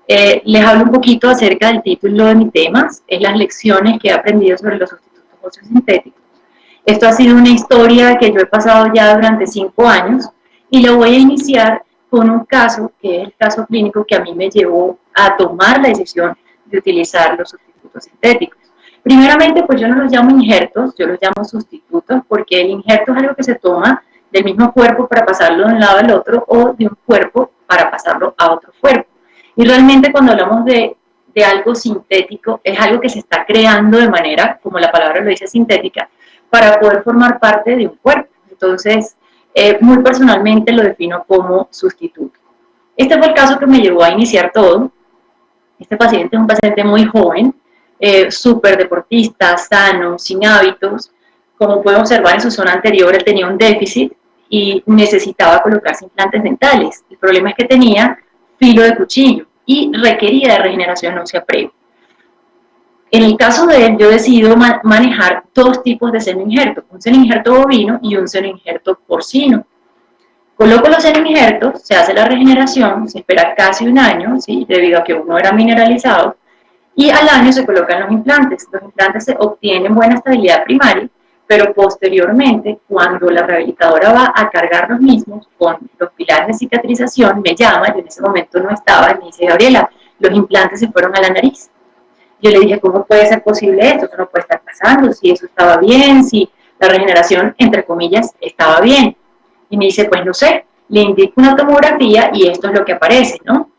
Les hablo un poquito acerca del título de mi tema, es las lecciones que he aprendido sobre los sustitutos óseos sintéticos. Esto ha sido una historia que yo he pasado ya durante 5 años y lo voy a iniciar con un caso, que es el caso clínico que a mí me llevó a tomar la decisión de utilizar los sustitutos sintéticos. Primeramente, pues yo no los llamo injertos, yo los llamo sustitutos, porque el injerto es algo que se toma del mismo cuerpo para pasarlo de un lado al otro o de un cuerpo para pasarlo a otro cuerpo. Y realmente cuando hablamos de algo sintético, es algo que se está creando de manera, como la palabra lo dice, sintética, para poder formar parte de un cuerpo. Entonces, muy personalmente lo defino como sustituto. Este fue el caso que me llevó a iniciar todo. Este paciente es un paciente muy joven, súper deportista, sano, sin hábitos. Como pueden observar en su zona anterior, él tenía un déficit y necesitaba colocarse implantes dentales. El problema es que tenía filo de cuchillo y requería de regeneración ósea previa. En el caso de él, yo decido manejar dos tipos de seno injerto, un seno injerto bovino y un seno injerto porcino. Coloco los seno injertos, se hace la regeneración, se espera casi un año, ¿sí? Debido a que uno era mineralizado, y al año se colocan los implantes. Los implantes se obtienen buena estabilidad primaria, pero posteriormente, cuando la rehabilitadora va a cargar los mismos con los pilares de cicatrización, me llama, yo en ese momento no estaba, y me dice: Gabriela, los implantes se fueron a la nariz. Yo le dije: ¿cómo puede ser posible esto? Eso no puede estar pasando, si eso estaba bien, si la regeneración, entre comillas, estaba bien. Y me dice: pues no sé, le indico una tomografía y esto es lo que aparece, ¿no?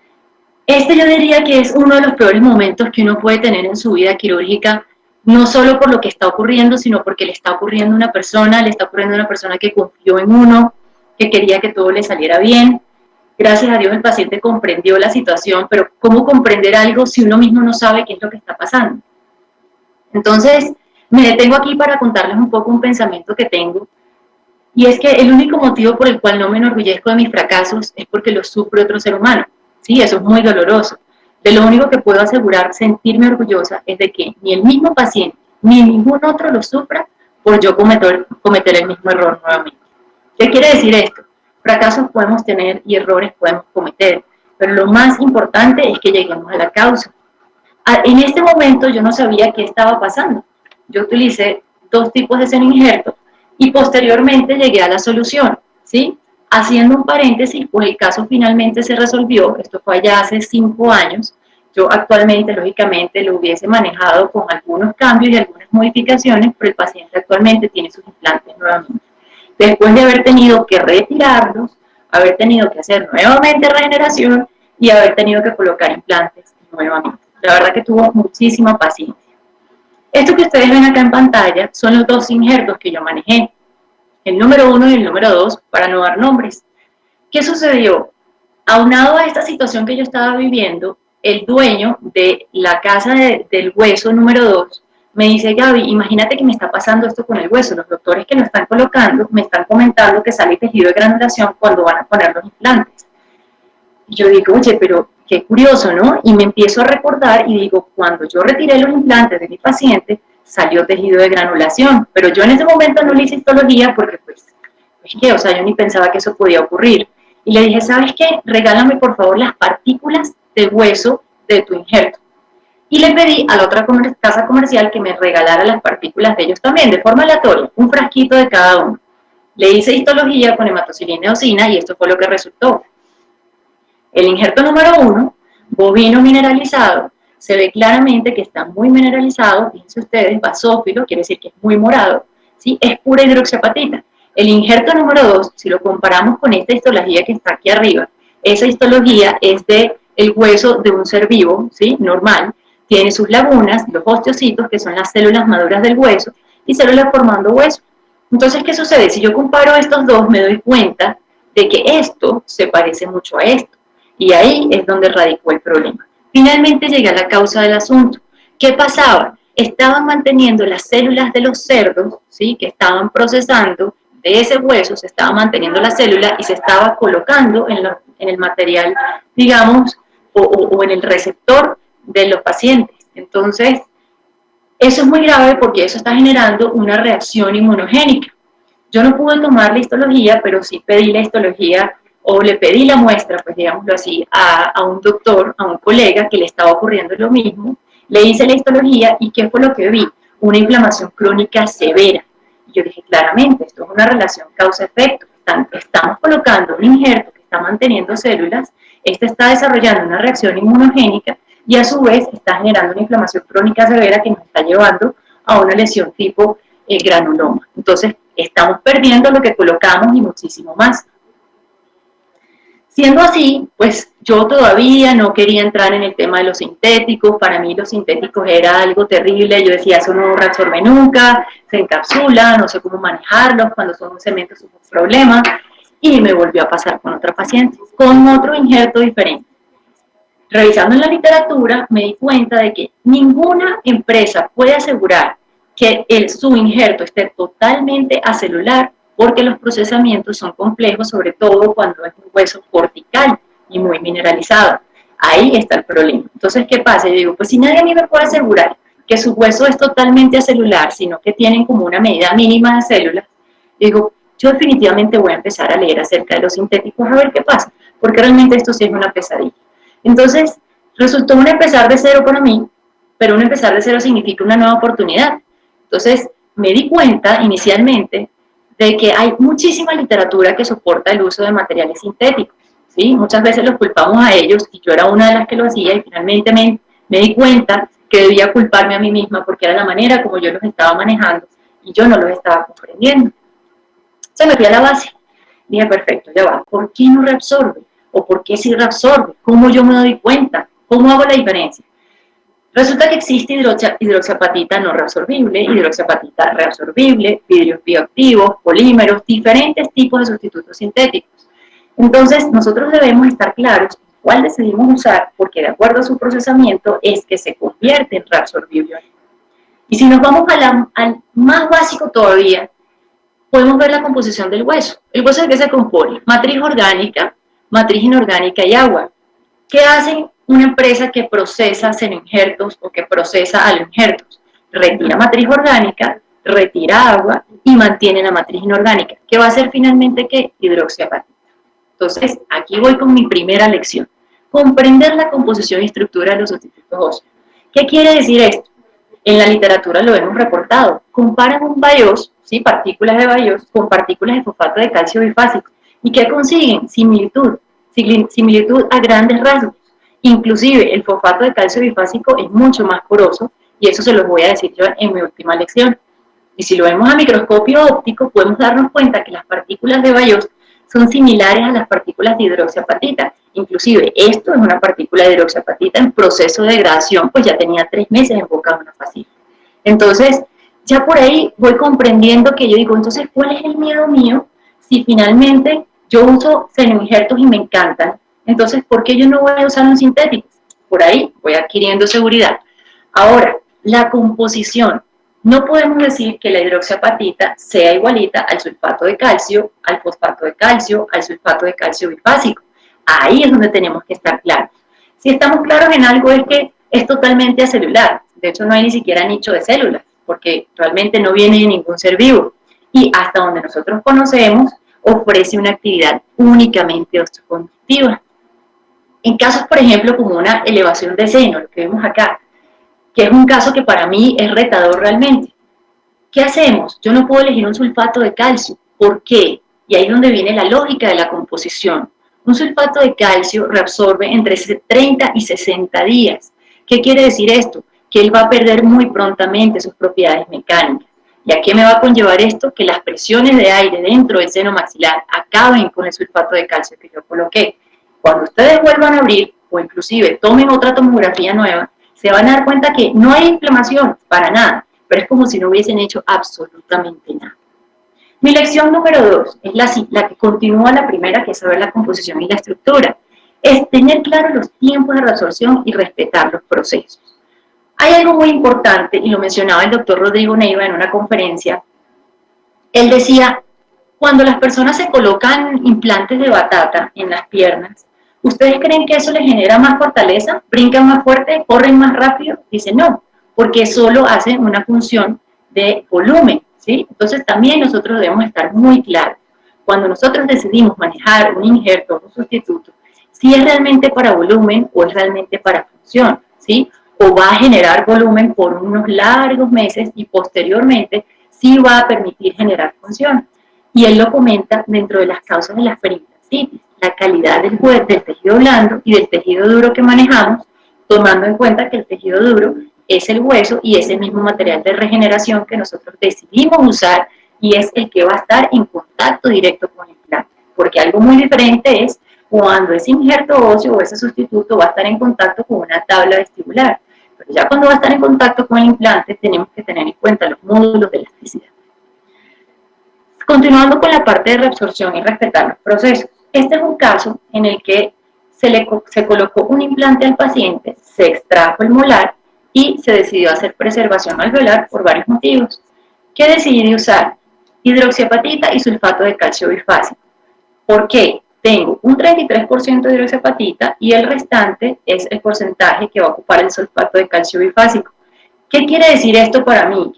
Este yo diría que es uno de los peores momentos que uno puede tener en su vida quirúrgica, no solo por lo que está ocurriendo, sino porque le está ocurriendo a una persona, le está ocurriendo a una persona que confió en uno, que quería que todo le saliera bien. Gracias a Dios el paciente comprendió la situación, pero ¿cómo comprender algo si uno mismo no sabe qué es lo que está pasando? Entonces, me detengo aquí para contarles un poco un pensamiento que tengo, y es que el único motivo por el cual no me enorgullezco de mis fracasos es porque los sufre otro ser humano. Sí, eso es muy doloroso. De lo único que puedo asegurar sentirme orgullosa es de que ni el mismo paciente ni ningún otro lo sufra por yo cometer el mismo error nuevamente. ¿Qué quiere decir esto? Fracasos podemos tener y errores podemos cometer, pero lo más importante es que lleguemos a la causa. En este momento yo no sabía qué estaba pasando. Yo utilicé dos tipos de seno injerto y posteriormente llegué a la solución, ¿sí? Haciendo un paréntesis, pues el caso finalmente se resolvió, esto fue allá hace 5 años. Yo actualmente, lógicamente, lo hubiese manejado con algunos cambios y algunas modificaciones, pero el paciente actualmente tiene sus implantes nuevamente. Después de haber tenido que retirarlos, haber tenido que hacer nuevamente regeneración y haber tenido que colocar implantes nuevamente. La verdad que tuvo muchísima paciencia. Esto que ustedes ven acá en pantalla son los dos injertos que yo manejé, el número 1 y el número 2, para no dar nombres. ¿Qué sucedió? Aunado a esta situación que yo estaba viviendo, el dueño de la casa del hueso número 2 me dice: Gaby, imagínate que me está pasando esto con el hueso, los doctores que lo están colocando me están comentando que sale tejido de granulación cuando van a poner los implantes. Y yo digo: oye, pero qué curioso, ¿no? Y me empiezo a recordar y digo: cuando yo retiré los implantes de mi paciente, salió tejido de granulación, pero yo en ese momento no le hice histología porque pues ¿qué? O sea, yo ni pensaba que eso podía ocurrir. Y le dije: ¿sabes qué? Regálame por favor las partículas de hueso de tu injerto. Y le pedí a la otra casa comercial que me regalara las partículas de ellos también, de forma aleatoria, un frasquito de cada uno. Le hice histología con hematocilina y eosina y esto fue lo que resultó. El injerto número 1, bovino mineralizado, se ve claramente que está muy mineralizado, fíjense ustedes, basófilo, quiere decir que es muy morado, ¿sí? Es pura hidroxiapatita. El injerto número 2, si lo comparamos con esta histología que está aquí arriba, esa histología es de el hueso de un ser vivo, ¿sí? Normal, tiene sus lagunas, los osteocitos, que son las células maduras del hueso, y células formando hueso. Entonces, ¿qué sucede? Si yo comparo estos dos, me doy cuenta de que esto se parece mucho a esto. Y ahí es donde radicó el problema. Finalmente llegué a la causa del asunto. ¿Qué pasaba? Estaban manteniendo las células de los cerdos, ¿sí? Que estaban procesando de ese hueso, se estaba manteniendo la célula y se estaba colocando en el material, digamos, o en el receptor de los pacientes. Entonces, eso es muy grave porque eso está generando una reacción inmunogénica. Yo no pude tomar la histología, pero sí pedí la histología o le pedí la muestra, pues digámoslo así, a un doctor, a un colega que le estaba ocurriendo lo mismo, le hice la histología y ¿qué fue lo que vi? Una inflamación crónica severa. Y yo dije, claramente, esto es una relación causa-efecto. Estamos colocando un injerto que está manteniendo células, este está desarrollando una reacción inmunogénica y a su vez está generando una inflamación crónica severa que nos está llevando a una lesión tipo granuloma. Entonces, estamos perdiendo lo que colocamos y muchísimo más. Siendo así, pues yo todavía no quería entrar en el tema de los sintéticos. Para mí los sintéticos era algo terrible. Yo decía, eso no reabsorbe nunca, se encapsula, no sé cómo manejarlos, cuando son un cemento es un problema. Y me volvió a pasar con otra paciente, con otro injerto diferente. Revisando en la literatura, me di cuenta de que ninguna empresa puede asegurar que su injerto esté totalmente acelular, porque los procesamientos son complejos, sobre todo cuando es un hueso cortical y muy mineralizado. Ahí está el problema. Entonces, ¿qué pasa? Yo digo, pues si nadie a mí me puede asegurar que su hueso es totalmente acelular, sino que tienen como una medida mínima de células, digo, yo definitivamente voy a empezar a leer acerca de los sintéticos a ver qué pasa, porque realmente esto sí es una pesadilla. Entonces, resultó un empezar de cero para mí, pero un empezar de cero significa una nueva oportunidad. Entonces, me di cuenta inicialmente de que hay muchísima literatura que soporta el uso de materiales sintéticos, ¿sí? Muchas veces los culpamos a ellos, y yo era una de las que lo hacía, y finalmente me di cuenta que debía culparme a mí misma, porque era la manera como yo los estaba manejando, y yo no los estaba comprendiendo. Se me fui a la base. Dije, perfecto, ya va. ¿Por qué no reabsorbe? ¿O por qué sí reabsorbe? ¿Cómo yo me doy cuenta? ¿Cómo hago la diferencia? Resulta que existe hidroxiapatita no reabsorbible, hidroxiapatita reabsorbible, vidrios bioactivos, polímeros, diferentes tipos de sustitutos sintéticos. Entonces, nosotros debemos estar claros cuál decidimos usar, porque de acuerdo a su procesamiento es que se convierte en reabsorbible. Y si nos vamos al más básico todavía, podemos ver la composición del hueso. ¿El hueso de qué se compone? Matriz orgánica, matriz inorgánica y agua. ¿Qué hace una empresa que procesa senoinjertos o que procesa aloinjertos? Retira matriz orgánica, retira agua y mantiene la matriz inorgánica. ¿Qué va a hacer finalmente? ¿Qué? Hidroxiapatita. Entonces, aquí voy con mi primera lección. Comprender la composición y estructura de los sustitutos óseos. ¿Qué quiere decir esto? En la literatura lo hemos reportado. Comparan un BIOS, ¿sí? Partículas de BIOS, con partículas de fosfato de calcio bifásico. ¿Y qué consiguen? Similitud a grandes rasgos. Inclusive el fosfato de calcio bifásico es mucho más poroso, y eso se los voy a decir yo en mi última lección. Y si lo vemos a microscopio óptico, podemos darnos cuenta que las partículas de BIOS son similares a las partículas de hidroxiapatita. Inclusive esto es una partícula de hidroxiapatita en proceso de degradación, pues ya tenía 3 meses en boca de una fascia. Entonces, ya por ahí voy comprendiendo que yo digo, entonces, ¿cuál es el miedo mío si finalmente yo uso senoinjertos y me encantan? Entonces, ¿por qué yo no voy a usar un sintético? Por ahí voy adquiriendo seguridad. Ahora, la composición. No podemos decir que la hidroxiapatita sea igualita al sulfato de calcio, al fosfato de calcio, al sulfato de calcio bifásico. Ahí es donde tenemos que estar claros. Si estamos claros en algo es que es totalmente acelular. De hecho, no hay ni siquiera nicho de células, porque realmente no viene de ningún ser vivo. Y hasta donde nosotros conocemos, ofrece una actividad únicamente osteoconductiva. En casos, por ejemplo, como una elevación de seno, lo que vemos acá, que es un caso que para mí es retador realmente. ¿Qué hacemos? Yo no puedo elegir un sulfato de calcio. ¿Por qué? Y ahí es donde viene la lógica de la composición. Un sulfato de calcio reabsorbe entre 30 y 60 días. ¿Qué quiere decir esto? Que él va a perder muy prontamente sus propiedades mecánicas. ¿Y a qué me va a conllevar esto? Que las presiones de aire dentro del seno maxilar acaben con el sulfato de calcio que yo coloqué. Cuando ustedes vuelvan a abrir, o inclusive tomen otra tomografía nueva, se van a dar cuenta que no hay inflamación para nada, pero es como si no hubiesen hecho absolutamente nada. Mi lección número 2 es la que continúa la primera, que es saber la composición y la estructura. Es tener claro los tiempos de reabsorción y respetar los procesos. Hay algo muy importante, y lo mencionaba el doctor Rodrigo Neiva en una conferencia. Él decía, cuando las personas se colocan implantes de batata en las piernas, ¿ustedes creen que eso les genera más fortaleza? ¿Brincan más fuerte? ¿Corren más rápido? Dice no, porque solo hacen una función de volumen, ¿sí? Entonces también nosotros debemos estar muy claros. cuando nosotros decidimos manejar un injerto o un sustituto, si es realmente para volumen o es realmente para función, ¿sí? O va a generar volumen por unos largos meses y posteriormente sí va a permitir generar función. Y él lo comenta dentro de las causas de la peritonitis, la calidad del tejido blando y del tejido duro que manejamos, tomando en cuenta que el tejido duro es el hueso y es el mismo material de regeneración que nosotros decidimos usar y es el que va a estar en contacto directo con el implante. Porque algo muy diferente es cuando ese injerto óseo o ese sustituto va a estar en contacto con una tabla vestibular. Pero ya cuando va a estar en contacto con el implante, tenemos que tener en cuenta los módulos de elasticidad. Continuando con la parte de reabsorción y respetar los procesos. Este es un caso en el que se colocó un implante al paciente, se extrajo el molar y se decidió hacer preservación alveolar por varios motivos. ¿Qué decidí usar? Hidroxiapatita y sulfato de calcio bifásico. ¿Por qué? Tengo un 33% de hidroxiapatita y el restante es el porcentaje que va a ocupar el sulfato de calcio bifásico. ¿Qué quiere decir esto para mí?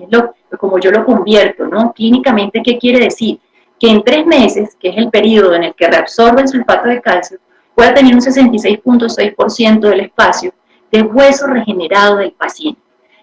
Como yo lo convierto, ¿no? Clínicamente, ¿qué quiere decir? Que en 3 meses, que es el periodo en el que reabsorbe el sulfato de calcio, pueda tener un 66.6% del espacio de hueso regenerado del paciente.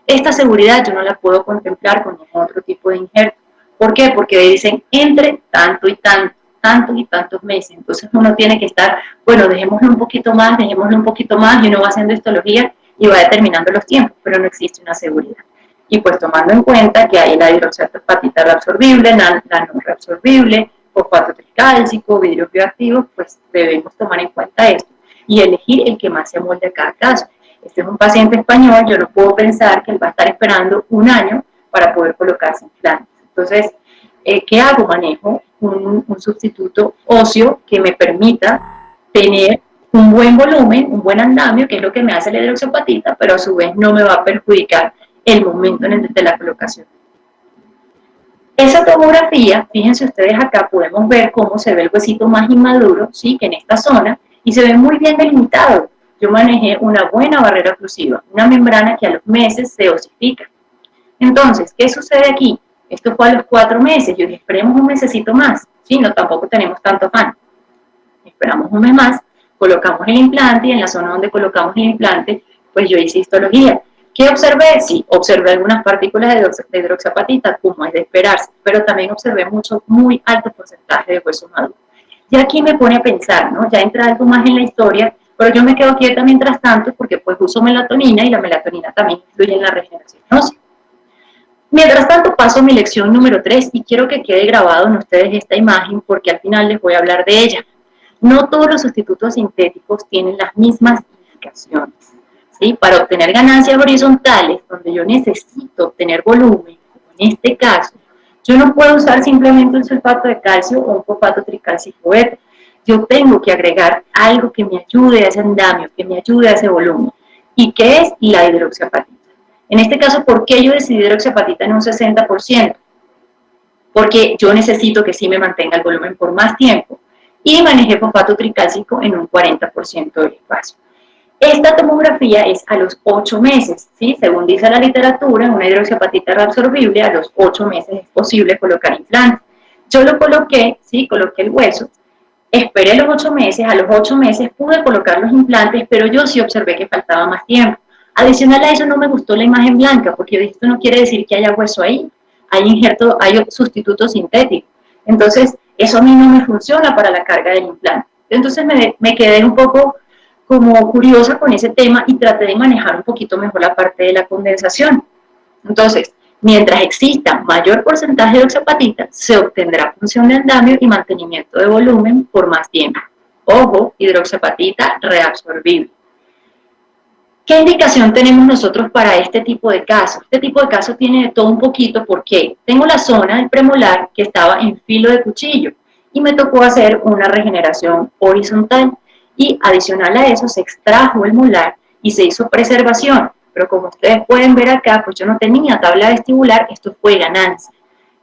Esta seguridad yo no la puedo contemplar con ningún otro tipo de injerto. ¿Por qué? Porque dicen entre tanto y tanto, tantos y tantos meses. Entonces uno tiene que estar, bueno, dejémoslo un poquito más, y uno va haciendo histología y va determinando los tiempos, pero no existe una seguridad. Y pues tomando en cuenta que hay la hidroxiapatita reabsorbible, la no reabsorbible, fosfato tricálcico, vidrios bioactivos, pues debemos tomar en cuenta esto y elegir el que más se amolde a cada caso. Este es un paciente español, yo no puedo pensar que él va a estar esperando un año para poder colocarse implantes. Entonces, ¿qué hago? Manejo un sustituto óseo que me permita tener un buen volumen, un buen andamio, que es lo que me hace la hidroxiapatita, pero a su vez no me va a perjudicar el momento en el de la colocación. Esa tomografía, fíjense ustedes acá, podemos ver cómo se ve el huesito más inmaduro, ¿sí? Que en esta zona, y se ve muy bien delimitado. Yo manejé una buena barrera oclusiva, una membrana que a los meses se osifica. Entonces, ¿qué sucede aquí? Esto fue a los 4 meses, yo dije, esperemos un mesecito más, ¿sí? No, tampoco tenemos tanto afán. Esperamos un mes más, colocamos el implante y en la zona donde colocamos el implante, pues yo hice histología. ¿Qué observé? Sí, observé algunas partículas de hidroxiapatita, como es de esperarse, pero también observé muy alto porcentaje de hueso maduro. Y aquí me pone a pensar, ¿no? Ya entra algo más en la historia, pero yo me quedo quieta mientras tanto porque pues uso melatonina y la melatonina también influye en la regeneración ósea. Mientras tanto paso a mi lección número 3 y quiero que quede grabado en ustedes esta imagen porque al final les voy a hablar de ella. No todos los sustitutos sintéticos tienen las mismas indicaciones. ¿Sí? Para obtener ganancias horizontales, donde yo necesito obtener volumen, como en este caso, yo no puedo usar simplemente un sulfato de calcio o un fosfato tricálcico beta. Yo tengo que agregar algo que me ayude a ese andamio, que me ayude a ese volumen. ¿Y qué es? La hidroxiapatita. En este caso, ¿por qué yo decidí hidroxiapatita en un 60%? Porque yo necesito que sí me mantenga el volumen por más tiempo. Y manejé fosfato tricálcico en un 40% del espacio. Esta tomografía es a los 8 meses, ¿sí? Según dice la literatura, en una hidroxiapatita reabsorbible a los 8 meses es posible colocar implantes. Yo lo coloqué, ¿sí? Coloqué el hueso, esperé los 8 meses, a los 8 meses pude colocar los implantes, pero yo sí observé que faltaba más tiempo. Adicional a eso no me gustó la imagen blanca, porque yo dije, esto no quiere decir que haya hueso ahí, hay sustituto sintético. Entonces, eso a mí no me funciona para la carga del implante. Entonces me quedé un poco como curiosa con ese tema y traté de manejar un poquito mejor la parte de la condensación. Entonces, mientras exista mayor porcentaje de oxapatita, se obtendrá función de andamio y mantenimiento de volumen por más tiempo. Ojo, hidroxiapatita reabsorbible. ¿Qué indicación tenemos nosotros para este tipo de casos? Este tipo de casos tiene de todo un poquito porque tengo la zona del premolar que estaba en filo de cuchillo y me tocó hacer una regeneración horizontal y adicional a eso se extrajo el molar y se hizo preservación, pero como ustedes pueden ver acá, pues yo no tenía tabla vestibular, esto fue ganancia.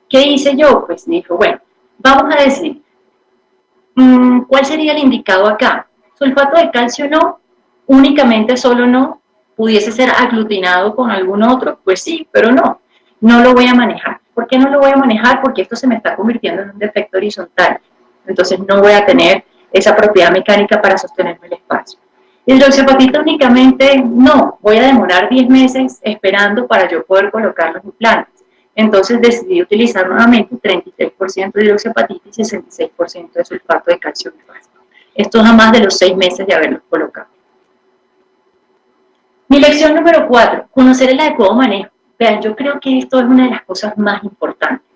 ¿Qué hice yo? Pues dije, bueno, vamos a decir, ¿cuál sería el indicado acá? Sulfato de calcio no, únicamente solo no, pudiese ser aglutinado con algún otro, pues sí, pero no lo voy a manejar. ¿Por qué no lo voy a manejar? Porque esto se me está convirtiendo en un defecto horizontal. entonces no voy a tener esa propiedad mecánica para sostenerme el espacio. Hidroxiapatita únicamente no, voy a demorar 10 meses esperando para yo poder colocar los implantes. Entonces decidí utilizar nuevamente 33% de hidroxiapatita y 66% de sulfato de calcio bifásico. Esto es a más de los 6 meses de haberlos colocado. Mi lección número 4, conocer el adecuado manejo. Vean, yo creo que esto es una de las cosas más importantes.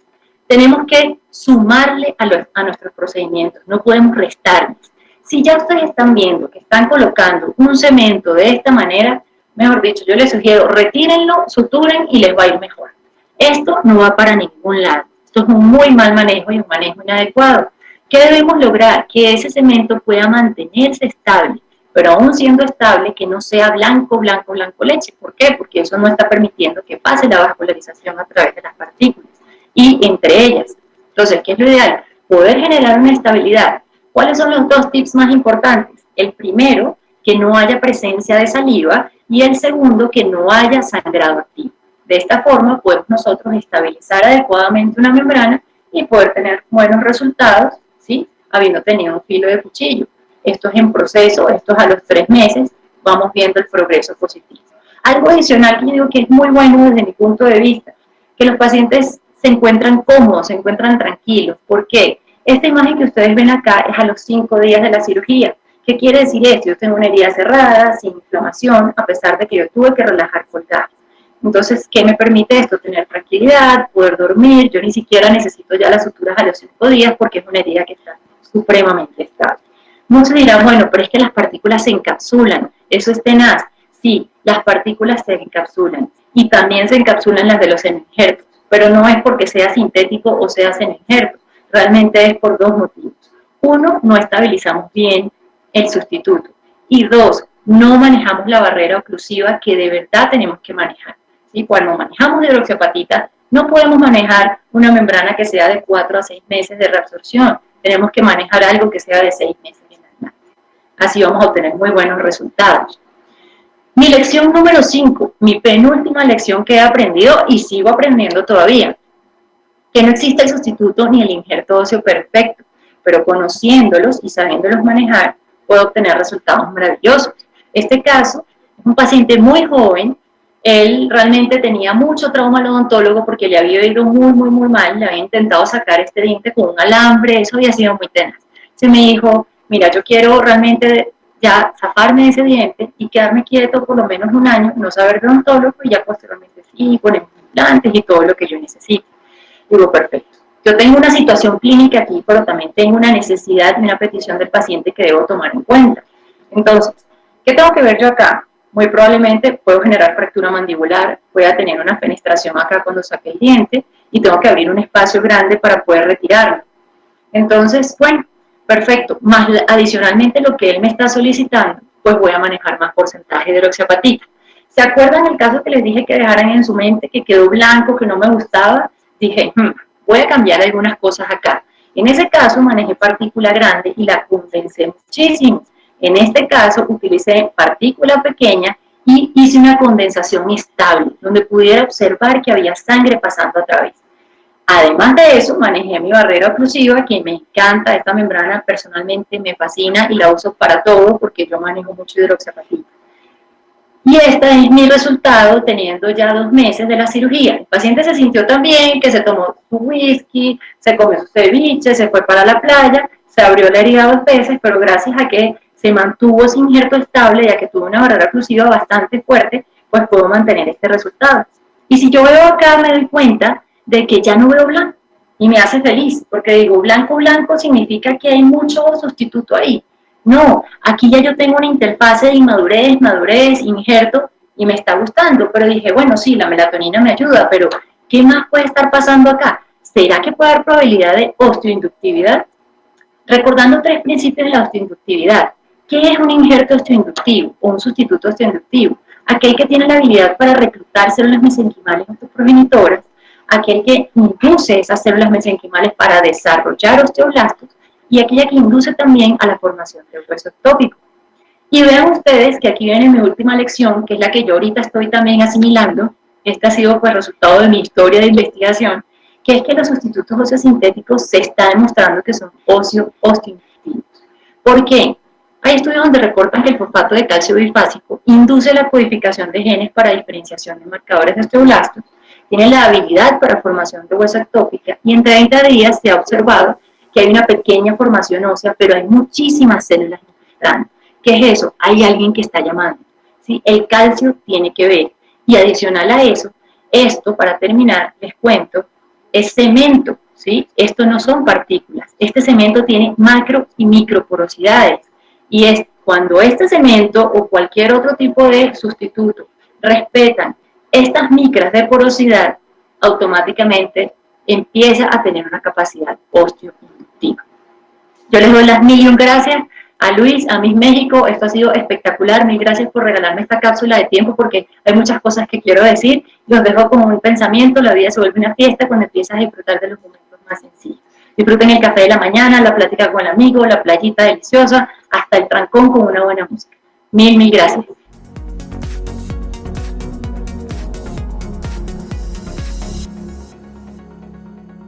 Tenemos que sumarle a nuestros procedimientos, no podemos restarles. Si ya ustedes están viendo que están colocando un cemento de esta manera, mejor dicho, yo les sugiero, retírenlo, suturen y les va a ir mejor. Esto no va para ningún lado. Esto es un muy mal manejo y un manejo inadecuado. ¿Qué debemos lograr? Que ese cemento pueda mantenerse estable, pero aún siendo estable, que no sea blanco, blanco, blanco leche. ¿Por qué? Porque eso no está permitiendo que pase la vascularización a través de las partículas y entre ellas. Entonces, ¿qué es lo ideal? Poder generar una estabilidad. ¿Cuáles son los 2 tips más importantes? El primero, que no haya presencia de saliva, y el segundo, que no haya sangrado activo. De esta forma podemos nosotros estabilizar adecuadamente una membrana y poder tener buenos resultados, ¿sí? Habiendo tenido un filo de cuchillo. Esto es en proceso, esto es a los 3 meses, vamos viendo el progreso positivo. Algo adicional que yo digo que es muy bueno desde mi punto de vista, que los pacientes se encuentran cómodos, se encuentran tranquilos. ¿Por qué? Esta imagen que ustedes ven acá es a los 5 días de la cirugía. ¿Qué quiere decir esto? Yo tengo una herida cerrada, sin inflamación, a pesar de que yo tuve que relajar colgajes. Entonces, ¿qué me permite esto? Tener tranquilidad, poder dormir. Yo ni siquiera necesito ya las suturas a los 5 días porque es una herida que está supremamente estable. Muchos dirán, bueno, pero es que las partículas se encapsulan, eso es tenaz. Sí, las partículas se encapsulan y también se encapsulan las de los injertos, pero no es porque sea sintético o sea injerto, realmente es por 2 motivos. Uno, no estabilizamos bien el sustituto y 2, no manejamos la barrera oclusiva que de verdad tenemos que manejar. ¿Sí? Cuando manejamos hidroxiapatita, no podemos manejar una membrana que sea de 4 a 6 meses de reabsorción, tenemos que manejar algo que sea de 6 meses. Así vamos a obtener muy buenos resultados. Mi lección número 5, mi penúltima lección que he aprendido y sigo aprendiendo todavía, que no existe el sustituto ni el injerto óseo perfecto, pero conociéndolos y sabiéndolos manejar, puedo obtener resultados maravillosos. Este caso es un paciente muy joven, él realmente tenía mucho trauma al odontólogo porque le había ido muy mal, le había intentado sacar este diente con un alambre, eso había sido muy tenaz. Se me dijo, mira, yo quiero realmente ya zafarme de ese diente y quedarme quieto por lo menos un año, no saber de odontólogo y ya posteriormente sí, ponemos implantes y todo lo que yo necesito. Digo, perfecto. Yo tengo una situación clínica aquí, pero también tengo una necesidad y una petición del paciente que debo tomar en cuenta. Entonces, ¿qué tengo que ver yo acá? Muy probablemente puedo generar fractura mandibular, voy a tener una fenestración acá cuando saque el diente y tengo que abrir un espacio grande para poder retirarlo. Entonces, bueno, perfecto. Más adicionalmente lo que él me está solicitando, pues voy a manejar más porcentaje de hidroxiapatita. ¿Se acuerdan el caso que les dije que dejaran en su mente, que quedó blanco, que no me gustaba? Dije, voy a cambiar algunas cosas acá. En ese caso manejé partícula grande y la condensé muchísimo. En este caso utilicé partícula pequeña y hice una condensación estable, donde pudiera observar que había sangre pasando a través. Además de eso, manejé mi barrera oclusiva, que me encanta, esta membrana personalmente me fascina y la uso para todo porque yo manejo mucho hidroxiapatita. Y este es mi resultado teniendo ya 2 meses de la cirugía. El paciente se sintió tan bien que se tomó su whisky, se comió su ceviche, se fue para la playa, se abrió la herida 2 veces, pero gracias a que se mantuvo ese injerto estable, ya que tuvo una barrera oclusiva bastante fuerte, pues puedo mantener este resultado. Y si yo veo acá, me doy cuenta de que ya no veo blanco y me hace feliz, porque digo, blanco, blanco significa que hay mucho sustituto ahí. No, aquí ya yo tengo una interfase de inmadurez, madurez, injerto, y me está gustando, pero dije, bueno, sí, la melatonina me ayuda, pero ¿qué más puede estar pasando acá? ¿Será que puede haber probabilidad de osteoinductividad? Recordando 3 principios de la osteoinductividad. ¿Qué es un injerto osteoinductivo o un sustituto osteoinductivo? Aquel que tiene la habilidad para reclutar células mesenquimales osteoprogenitoras, aquel que induce esas células mesenquimales para desarrollar osteoblastos, y aquella que induce también a la formación del hueso ectópico. Y vean ustedes que aquí viene mi última lección, que es la que yo ahorita estoy también asimilando. Este ha sido pues resultado de mi historia de investigación, que es que los sustitutos óseos sintéticos se está demostrando que son osteoinductivos. ¿Por qué? Hay estudios donde reportan que el fosfato de calcio bifásico induce la codificación de genes para diferenciación de marcadores de osteoblastos, tiene la habilidad para formación de hueso ectópica y en 30 días se ha observado que hay una pequeña formación ósea, pero hay muchísimas células infiltrando. ¿Qué es eso? Hay alguien que está llamando. ¿Sí? El calcio tiene que ver. Y adicional a eso, esto, para terminar, les cuento, es cemento. ¿Sí? Esto no son partículas. Este cemento tiene macro y microporosidades. Y es cuando este cemento o cualquier otro tipo de sustituto respetan estas micras de porosidad, automáticamente empieza a tener una capacidad osteoinductiva. Yo les doy las mil y un gracias a Luis, a Miss México, esto ha sido espectacular, mil gracias por regalarme esta cápsula de tiempo porque hay muchas cosas que quiero decir, los dejo como un pensamiento, la vida se vuelve una fiesta cuando empiezas a disfrutar de los momentos más sencillos. Disfruten el café de la mañana, la plática con el amigo, la playita deliciosa, hasta el trancón con una buena música. Mil gracias.